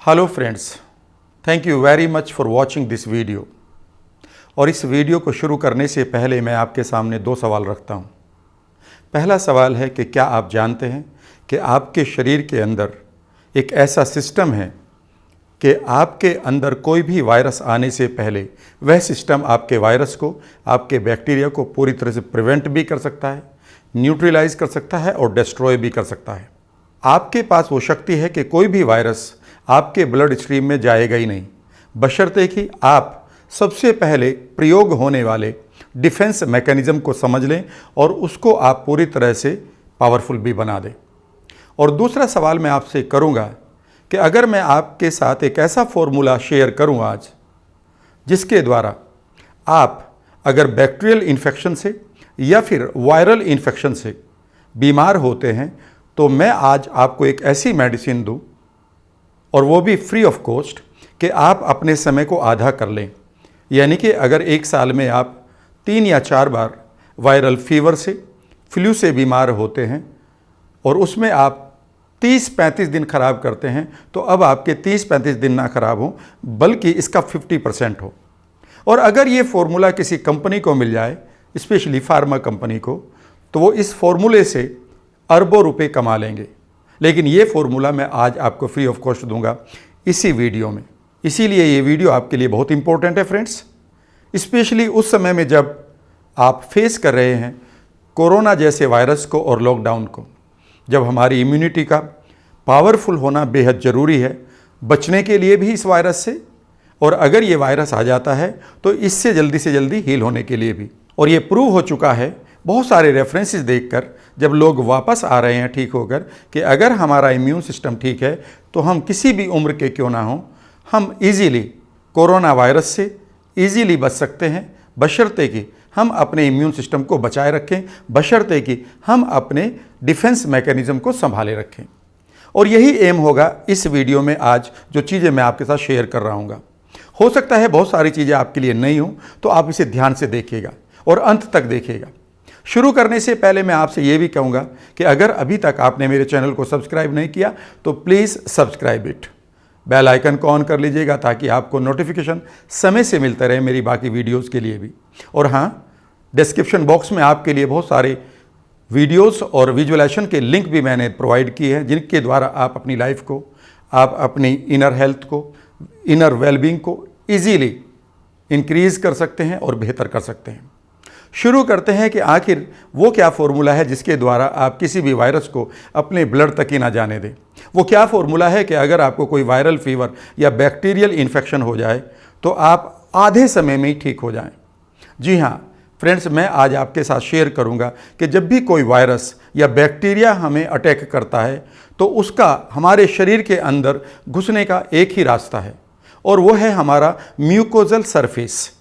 Hello friends, thank you very much for watching this video. और इस video को शुरू करने से पहले मैं आपके सामने दो सवाल रखता हूँ। पहला सवाल है कि क्या आप जानते हैं कि आपके शरीर के अंदर एक ऐसा सिस्टम है कि आपके अंदर कोई भी वायरस आने से पहले वह सिस्टम आपके वायरस को, आपके बैक्टीरिया को पूरी तरह से प्रिवेंट भी कर सकता है, न्यूट्रलाइज कर सकता है और डिस्ट्रॉय भी कर सकता है। आपके पास वो शक्ति है कि कोई भी वायरस आपके ब्लड स्ट्रीम में जाएगा ही नहीं, बशर्ते कि आप सबसे पहले प्रयोग होने वाले डिफेंस मैकेनिज्म को समझ लें और उसको आप पूरी तरह से पावरफुल भी बना दें। और दूसरा सवाल मैं आपसे करूंगा कि अगर मैं आपके साथ एक ऐसा फॉर्मूला शेयर करूं आज, जिसके द्वारा आप अगर बैक्टीरियल इन्फेक्शन से या फिर वायरल इन्फेक्शन से बीमार होते हैं, तो मैं आज आपको एक ऐसी मेडिसिन दूं और वो भी फ्री ऑफ कॉस्ट कि आप अपने समय को आधा कर लें। यानी कि अगर एक साल में आप 3 या 4 बार वायरल फीवर से, फ्लू से बीमार होते हैं और उसमें आप 30-35 दिन खराब करते हैं, तो अब आपके 30-35 दिन ना खराब हो बल्कि इसका 50% हो। और अगर ये फॉर्मूला किसी कंपनी को मिल जाए, स्पेशली फार्मा कंपनी को, तो वो इस फॉर्मूले से अरबों रुपए कमा लेंगे। लेकिन ये फॉर्मूला मैं आज आपको फ्री ऑफ कॉस्ट दूंगा इसी वीडियो में। इसीलिए ये वीडियो आपके लिए बहुत इंपॉर्टेंट है फ्रेंड्स, स्पेशली उस समय में जब आप फेस कर रहे हैं कोरोना जैसे वायरस को और लॉकडाउन को, जब हमारी इम्यूनिटी का पावरफुल होना बेहद ज़रूरी है बचने के लिए भी इस वायरस से, और अगर ये वायरस आ जाता है तो इससे जल्दी से जल्दी हील होने के लिए भी। और ये प्रूव हो चुका है बहुत सारे रेफरेंसेस देखकर, जब लोग वापस आ रहे हैं ठीक होकर, कि अगर हमारा इम्यून सिस्टम ठीक है तो हम किसी भी उम्र के क्यों ना हों, हम इजीली कोरोना वायरस से इजीली बच सकते हैं, बशर्ते कि हम अपने इम्यून सिस्टम को बचाए रखें, बशर्ते कि हम अपने डिफेंस मैकेनिज्म को संभाले रखें। और यही एम होगा इस वीडियो में आज जो चीज़ें मैं आपके साथ शेयर कर रहा हूँ। हो सकता है बहुत सारी चीज़ें आपके लिए नई हों, तो आप इसे ध्यान से देखिएगा और अंत तक देखिएगा। शुरू करने से पहले मैं आपसे ये भी कहूँगा कि अगर अभी तक आपने मेरे चैनल को सब्सक्राइब नहीं किया तो please subscribe it, bell icon को ऑन कर लीजिएगा ताकि आपको नोटिफिकेशन समय से मिलते रहे मेरी बाकी वीडियोस के लिए भी। और हाँ, डिस्क्रिप्शन बॉक्स में आपके लिए बहुत सारे वीडियोस और विजुअलाइजेशन के लिंक भी मैंने प्रोवाइड किए हैं, जिनके द्वारा आप अपनी लाइफ को, आप अपनी इनर हेल्थ को, इनर वेलबींग को ईजीली इंक्रीज़ कर सकते हैं और बेहतर कर सकते हैं। शुरू करते हैं कि आखिर वो क्या फॉर्मूला है जिसके द्वारा आप किसी भी वायरस को अपने ब्लड तक ही ना जाने दें। वो क्या फॉर्मूला है कि अगर आपको कोई वायरल फीवर या बैक्टीरियल इन्फेक्शन हो जाए तो आप आधे समय में ही ठीक हो जाएं। जी हाँ फ्रेंड्स, मैं आज आपके साथ शेयर करूंगा कि जब भी कोई वायरस या बैक्टीरिया हमें अटैक करता है तो उसका हमारे शरीर के अंदर घुसने का एक ही रास्ता है, और वो है हमारा म्यूकोजल सरफेस।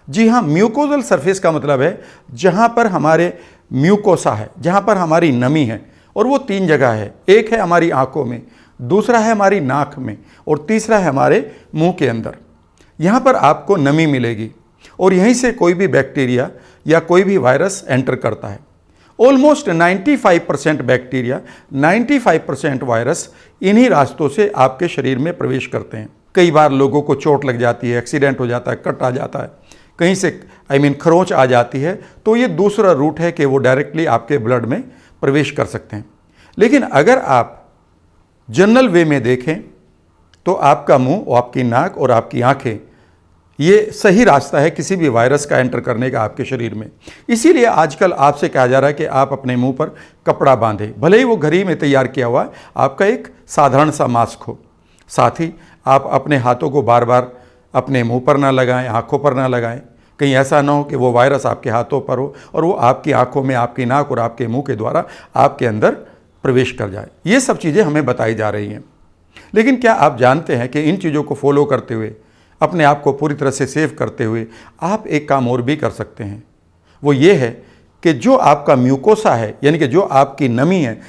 जी हाँ, म्यूकोजल सरफेस का मतलब है जहाँ पर हमारे म्यूकोसा है, जहाँ पर हमारी नमी है, और वो 3 जगह है। एक है हमारी आंखों में, दूसरा है हमारी नाक में, और तीसरा है हमारे मुंह के अंदर। यहाँ पर आपको नमी मिलेगी और यहीं से कोई भी बैक्टीरिया या कोई भी वायरस एंटर करता है। ऑलमोस्ट 95% बैक्टीरिया, 95% वायरस इन्हीं रास्तों से आपके शरीर में प्रवेश करते हैं। कई बार लोगों को चोट लग जाती है, एक्सीडेंट हो जाता है, कट आ जाता है, कहीं से खरोंच आ जाती है, तो ये दूसरा रूट है कि वो डायरेक्टली आपके ब्लड में प्रवेश कर सकते हैं। लेकिन अगर आप जनरल वे में देखें तो आपका मुंह, आपकी नाक और आपकी आंखें, ये सही रास्ता है किसी भी वायरस का एंटर करने का आपके शरीर में। इसीलिए आजकल आपसे कहा जा रहा है कि आप अपने मुंह पर कपड़ा बांधें, भले ही वो घर ही में तैयार किया हुआ आपका एक साधारण सा मास्क हो। साथ ही आप अपने हाथों को बार बार अपने मुंह पर ना लगाएं, आंखों पर ना लगाएं, कहीं ऐसा ना हो कि वो वायरस आपके हाथों पर हो और वो आपकी आंखों में, आपकी नाक और आपके मुंह के द्वारा आपके अंदर प्रवेश कर जाए। ये सब चीज़ें हमें बताई जा रही हैं। लेकिन क्या आप जानते हैं कि इन चीज़ों को फॉलो करते हुए, अपने आप को पूरी तरह से सेव करते हुए, आप एक काम और भी कर सकते हैं। वो ये है कि जो आपका म्यूकोसा है, यानी कि जो आपकी नमी है,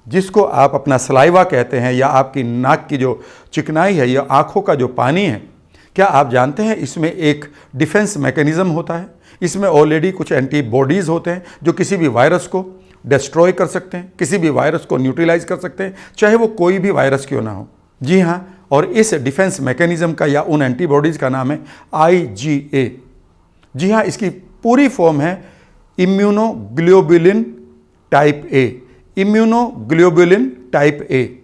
जिसको आप अपना सलाइवा कहते हैं, या आपकी नाक की जो चिकनाई है, या आँखों का जो पानी है, क्या आप जानते हैं इसमें एक डिफेंस मैकेनिज्म होता है। इसमें ऑलरेडी कुछ एंटीबॉडीज़ होते हैं जो किसी भी वायरस को डिस्ट्रॉय कर सकते हैं, किसी भी वायरस को न्यूट्रलाइज कर सकते हैं, चाहे वो कोई भी वायरस क्यों ना हो। जी हाँ, और इस डिफेंस मैकेनिज्म का या उन एंटीबॉडीज़ का नाम है IgA। जी हाँ, इसकी पूरी फॉर्म है immunoglobulin type A, immunoglobulin type A.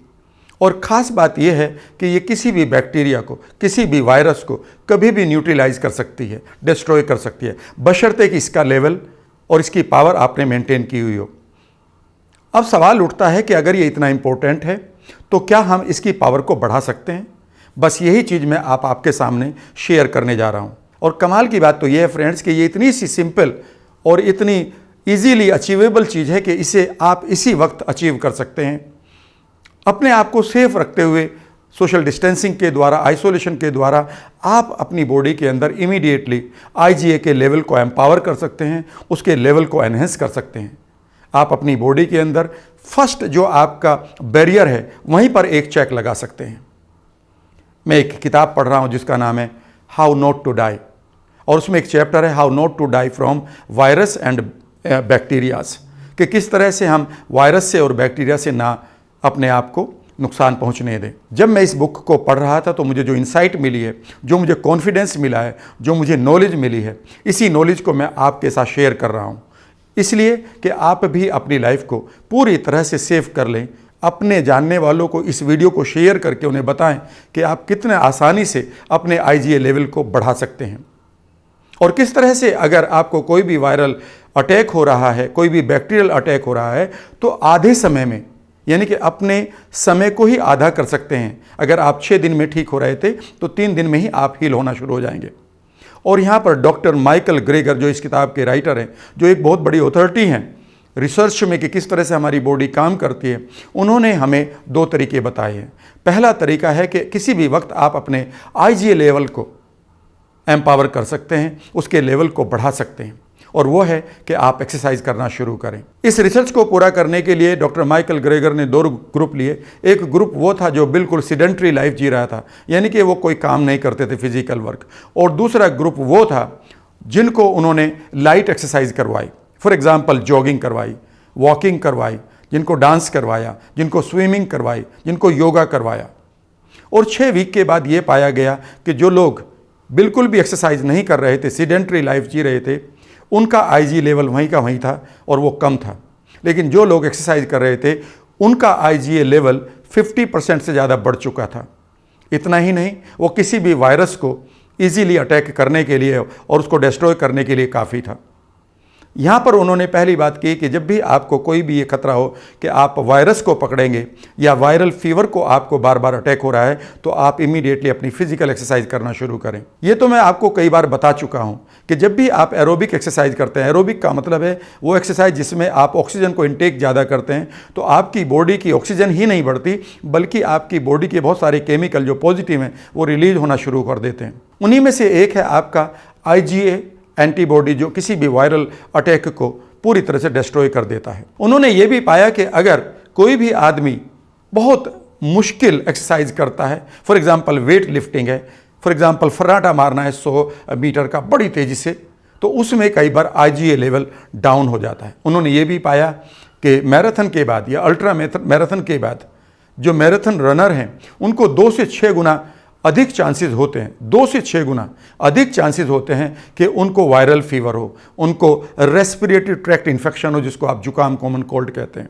और ख़ास बात यह है कि ये किसी भी बैक्टीरिया को, किसी भी वायरस को कभी भी न्यूट्रलाइज कर सकती है, डिस्ट्रॉय कर सकती है, बशर्ते कि इसका लेवल और इसकी पावर आपने मेंटेन की हुई हो। अब सवाल उठता है कि अगर ये इतना इंपॉर्टेंट है तो क्या हम इसकी पावर को बढ़ा सकते हैं? बस यही चीज़ मैं आपके सामने शेयर करने जा रहा हूँ। और कमाल की बात तो ये है फ्रेंड्स कि ये इतनी सी सिंपल और इतनी इजीली अचीवेबल चीज़ है कि इसे आप इसी वक्त अचीव कर सकते हैं, अपने आप को सेफ रखते हुए। सोशल डिस्टेंसिंग के द्वारा, आइसोलेशन के द्वारा आप अपनी बॉडी के अंदर इमीडिएटली IgA के लेवल को एम्पावर कर सकते हैं, उसके लेवल को एनहेंस कर सकते हैं। आप अपनी बॉडी के अंदर फर्स्ट जो आपका बैरियर है वहीं पर एक चेक लगा सकते हैं। मैं एक किताब पढ़ रहा हूं जिसका नाम है हाउ नॉट टू डाई, और उसमें एक चैप्टर है how not to die from virus and bacterias, कि किस तरह से हम वायरस से और बैक्टीरिया से ना अपने आप को नुकसान पहुंचने दें। जब मैं इस बुक को पढ़ रहा था तो मुझे जो इंसाइट मिली है, जो मुझे कॉन्फिडेंस मिला है, जो मुझे नॉलेज मिली है, इसी नॉलेज को मैं आपके साथ शेयर कर रहा हूं, इसलिए कि आप भी अपनी लाइफ को पूरी तरह से सेव कर लें। अपने जानने वालों को इस वीडियो को शेयर करके उन्हें बताएं कि आप कितने आसानी से अपने IgA लेवल को बढ़ा सकते हैं, और किस तरह से अगर आपको कोई भी वायरल अटैक हो रहा है, कोई भी बैक्टीरियल अटैक हो रहा है, तो आधे समय में, यानी कि अपने समय को ही आधा कर सकते हैं। अगर आप 6 दिन में ठीक हो रहे थे तो 3 दिन में ही आप हील होना शुरू हो जाएंगे। और यहाँ पर डॉक्टर माइकल ग्रेगर, जो इस किताब के राइटर हैं, जो एक बहुत बड़ी अथॉरिटी हैं रिसर्च में कि किस तरह से हमारी बॉडी काम करती है, उन्होंने हमें 2 तरीके बताए हैं। पहला तरीका है कि किसी भी वक्त आप अपने IgA लेवल को एम्पावर कर सकते हैं, उसके लेवल को बढ़ा सकते हैं, और वो है कि आप एक्सरसाइज करना शुरू करें। इस रिसर्च को पूरा करने के लिए डॉक्टर माइकल ग्रेगर ने 2 ग्रुप लिए। एक ग्रुप वो था जो बिल्कुल सीडेंट्री लाइफ जी रहा था, यानी कि वो कोई काम नहीं करते थे, फिजिकल वर्क, और दूसरा ग्रुप वो था जिनको उन्होंने लाइट एक्सरसाइज करवाई। फॉर एग्जाम्पल जॉगिंग करवाई, वॉकिंग करवाई, जिनको डांस करवाया, जिनको स्विमिंग करवाई, जिनको योगा करवाया। और 6 वीक के बाद ये पाया गया कि जो लोग बिल्कुल भी एक्सरसाइज नहीं कर रहे थे, सीडेंट्री लाइफ जी रहे थे, उनका IG लेवल वहीं का वहीं था और वो कम था। लेकिन जो लोग एक्सरसाइज कर रहे थे उनका IgA लेवल 50% से ज़्यादा बढ़ चुका था। इतना ही नहीं, वो किसी भी वायरस को इजीली अटैक करने के लिए और उसको डिस्ट्रॉय करने के लिए काफ़ी था। यहाँ पर उन्होंने पहली बात की कि जब भी आपको कोई भी ये खतरा हो कि आप वायरस को पकड़ेंगे या वायरल फीवर को आपको बार बार अटैक हो रहा है, तो आप इमीडिएटली अपनी फिजिकल एक्सरसाइज करना शुरू करें। ये तो मैं आपको कई बार बता चुका हूँ कि जब भी आप एरोबिक एक्सरसाइज करते हैं, एरोबिक का मतलब है वो एक्सरसाइज जिसमें आप ऑक्सीजन को इंटेक ज़्यादा करते हैं, तो आपकी बॉडी की ऑक्सीजन ही नहीं बढ़ती बल्कि आपकी बॉडी के बहुत सारे केमिकल जो पॉजिटिव हैं वो रिलीज होना शुरू कर देते हैं। उन्हीं में से एक है आपका IgA एंटीबॉडी, जो किसी भी वायरल अटैक को पूरी तरह से डिस्ट्रॉय कर देता है। उन्होंने ये भी पाया कि अगर कोई भी आदमी बहुत मुश्किल एक्सरसाइज करता है, फॉर एग्जांपल वेट लिफ्टिंग है, फॉर एग्जांपल फर्राटा मारना है 100 मीटर का बड़ी तेज़ी से, तो उसमें कई बार IgA लेवल डाउन हो जाता है। उन्होंने ये भी पाया कि मैराथन के बाद या अल्ट्रा मैराथन के बाद जो मैराथन रनर हैं उनको 2 से 6 गुना अधिक चांसेस होते हैं, 2 से 6 गुना अधिक चांसेस होते हैं कि उनको वायरल फीवर हो, उनको रेस्पिरेटरी ट्रैक्ट इन्फेक्शन हो, जिसको आप जुकाम कॉमन कोल्ड कहते हैं।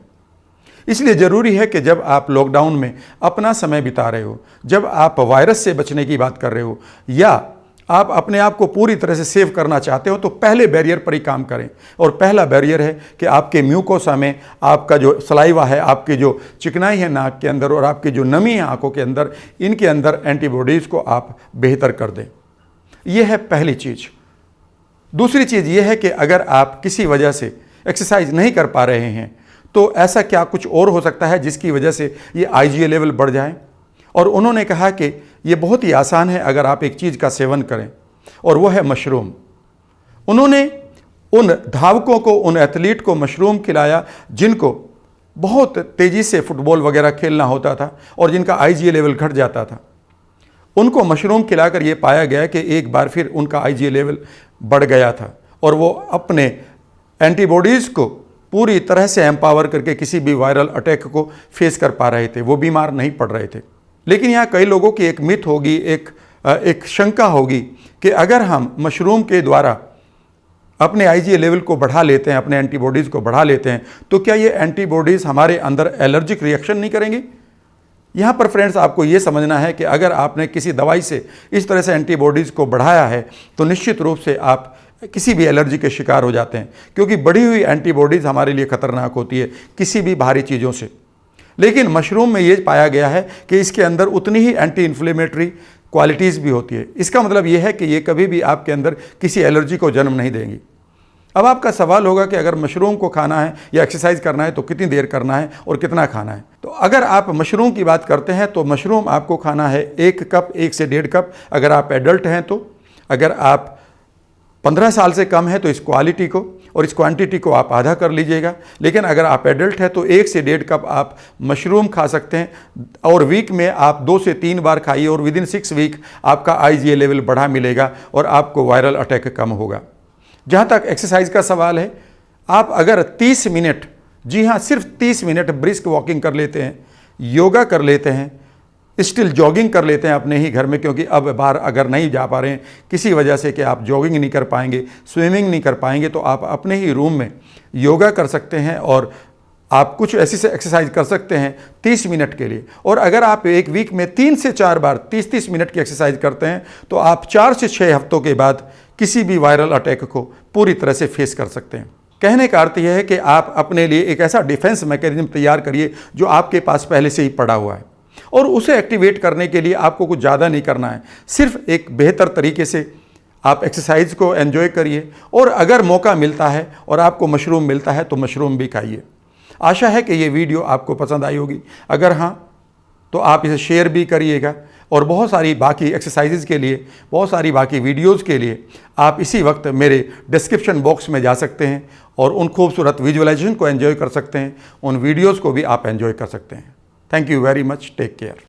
इसलिए ज़रूरी है कि जब आप लॉकडाउन में अपना समय बिता रहे हो, जब आप वायरस से बचने की बात कर रहे हो या आप अपने आप को पूरी तरह से सेव करना चाहते हो, तो पहले बैरियर पर ही काम करें। और पहला बैरियर है कि आपके म्यूकोसा में आपका जो सलाइवा है, आपकी जो चिकनाई है नाक के अंदर और आपकी जो नमी है आंखों के अंदर, इनके अंदर एंटीबॉडीज़ को आप बेहतर कर दें। यह है पहली चीज़। दूसरी चीज़ यह है कि अगर आप किसी वजह से एक्सरसाइज नहीं कर पा रहे हैं तो ऐसा क्या कुछ और हो सकता है जिसकी वजह से ये IgA लेवल बढ़ जाए। और उन्होंने कहा कि ये बहुत ही आसान है अगर आप एक चीज़ का सेवन करें, और वो है मशरूम। उन्होंने उन धावकों को, उन एथलीट को मशरूम खिलाया जिनको बहुत तेज़ी से फुटबॉल वगैरह खेलना होता था और जिनका IgA लेवल घट जाता था। उनको मशरूम खिलाकर ये पाया गया कि एक बार फिर उनका IgA लेवल बढ़ गया था और वो अपने एंटीबॉडीज़ को पूरी तरह से एम्पावर करके किसी भी वायरल अटैक को फेस कर पा रहे थे, वो बीमार नहीं पड़ रहे थे। लेकिन यहाँ कई लोगों की एक मिथ होगी, एक शंका होगी कि अगर हम मशरूम के द्वारा अपने IgA लेवल को बढ़ा लेते हैं, अपने एंटीबॉडीज़ को बढ़ा लेते हैं, तो क्या ये एंटीबॉडीज़ हमारे अंदर एलर्जिक रिएक्शन नहीं करेंगी? यहाँ पर फ्रेंड्स आपको ये समझना है कि अगर आपने किसी दवाई से इस तरह से एंटीबॉडीज़ को बढ़ाया है तो निश्चित रूप से आप किसी भी एलर्जी के शिकार हो जाते हैं, क्योंकि बढ़ी हुई एंटीबॉडीज़ हमारे लिए खतरनाक होती है किसी भी भारी चीज़ों से। लेकिन मशरूम में ये पाया गया है कि इसके अंदर उतनी ही एंटी इन्फ्लेमेटरी क्वालिटीज़ भी होती है। इसका मतलब ये है कि ये कभी भी आपके अंदर किसी एलर्जी को जन्म नहीं देंगी। अब आपका सवाल होगा कि अगर मशरूम को खाना है या एक्सरसाइज करना है तो कितनी देर करना है और कितना खाना है। तो अगर आप मशरूम की बात करते हैं तो मशरूम आपको खाना है 1 कप, 1 से 1.5 कप अगर आप एडल्ट हैं तो। अगर आप 15 साल से कम है तो इस क्वालिटी को और इस क्वांटिटी को आप आधा कर लीजिएगा। लेकिन अगर आप एडल्ट हैं तो 1 से 1.5 कप आप मशरूम खा सकते हैं और वीक में आप 2 से 3 बार खाइए और विदिन 6 वीक आपका IgA लेवल बढ़ा मिलेगा और आपको वायरल अटैक कम होगा। जहाँ तक एक्सरसाइज का सवाल है, आप अगर 30 मिनट, जी हाँ सिर्फ 30 मिनट ब्रिस्क वॉकिंग कर लेते हैं, योगा कर लेते हैं, स्टिल जॉगिंग कर लेते हैं अपने ही घर में, क्योंकि अब बाहर अगर नहीं जा पा रहे हैं किसी वजह से कि आप जॉगिंग नहीं कर पाएंगे, स्विमिंग नहीं कर पाएंगे, तो आप अपने ही रूम में योगा कर सकते हैं और आप कुछ ऐसी से एक्सरसाइज कर सकते हैं 30 मिनट के लिए। और अगर आप एक वीक में 3 से 4 बार 30-30 मिनट की एक्सरसाइज करते हैं तो आप 4 से 6 हफ्तों के बाद किसी भी वायरल अटैक को पूरी तरह से फेस कर सकते हैं। कहने का अर्थ यह है कि आप अपने लिए एक ऐसा डिफेंस मैकेनिज्म तैयार करिए जो आपके पास पहले से ही पड़ा हुआ है, और उसे एक्टिवेट करने के लिए आपको कुछ ज़्यादा नहीं करना है। सिर्फ एक बेहतर तरीके से आप एक्सरसाइज को एंजॉय करिए, और अगर मौका मिलता है और आपको मशरूम मिलता है तो मशरूम भी खाइए। आशा है कि ये वीडियो आपको पसंद आई होगी। अगर हाँ तो आप इसे शेयर भी करिएगा, और बहुत सारी बाकी एक्सरसाइजेज के लिए, बहुत सारी बाकी वीडियोज़ के लिए आप इसी वक्त मेरे डिस्क्रिप्शन बॉक्स में जा सकते हैं और उन खूबसूरत विजुअलाइजेशन को एंजॉय कर सकते हैं, उन वीडियोज़ को भी आप एंजॉय कर सकते हैं। Thank you very much, take care.